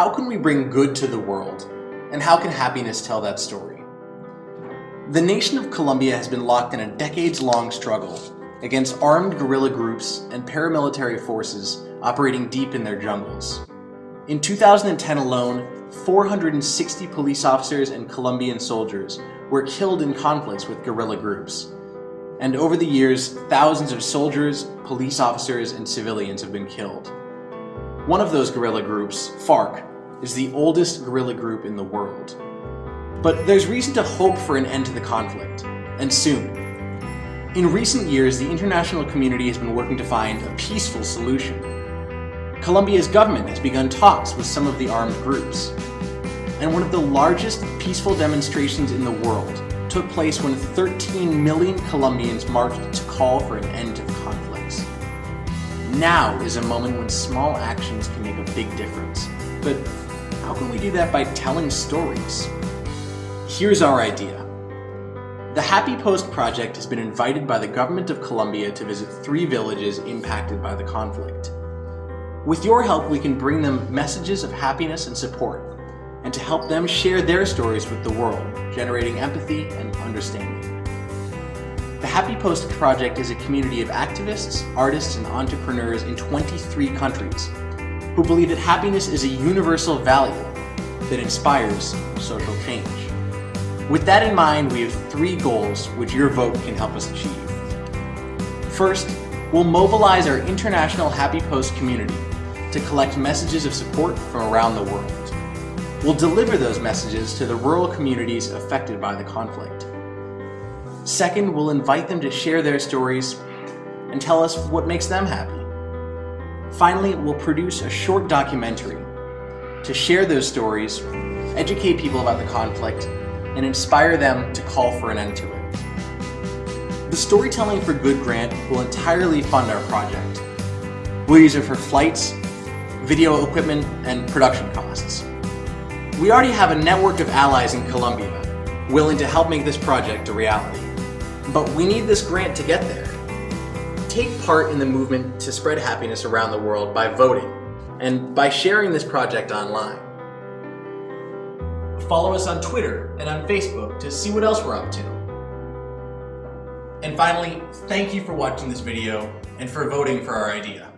how can we bring good to the world? And how can happiness tell that story? The nation of Colombia has been locked in a decades-long struggle against armed guerrilla groups and paramilitary forces operating deep in their jungles. In 2010 alone, 460 police officers and Colombian soldiers were killed in conflicts with guerrilla groups. And over the years, thousands of soldiers, police officers, and civilians have been killed. One of those guerrilla groups, FARC, is the oldest guerrilla group in the world. But there's reason to hope for an end to the conflict, and soon. In recent years, the international community has been working to find a peaceful solution. Colombia's government has begun talks with some of the armed groups. And one of the largest peaceful demonstrations in the world took place when 13 million Colombians marched to call for an end to the conflicts. Now is a moment when small actions can make a big difference. But how can we do that by telling stories? Here's our idea. The Happy Post Project has been invited by the government of Colombia to visit 3 villages impacted by the conflict. With your help, we can bring them messages of happiness and support, and to help them share their stories with the world, generating empathy and understanding. The Happy Post Project is a community of activists, artists, and entrepreneurs in 23 countries who believe that happiness is a universal value that inspires social change. With that in mind, we have 3 goals which your vote can help us achieve. First, we'll mobilize our international Happy Post community to collect messages of support from around the world. We'll deliver those messages to the rural communities affected by the conflict. Second, we'll invite them to share their stories and tell us what makes them happy. Finally, we'll produce a short documentary to share those stories, educate people about the conflict, and inspire them to call for an end to it. The Storytelling for Good grant will entirely fund our project. We'll use it for flights, video equipment, and production costs. We already have a network of allies in Colombia willing to help make this project a reality. But we need this grant to get there. Take part in the movement to spread happiness around the world by voting and by sharing this project online. Follow us on Twitter and on Facebook to see what else we're up to. And finally, thank you for watching this video and for voting for our idea.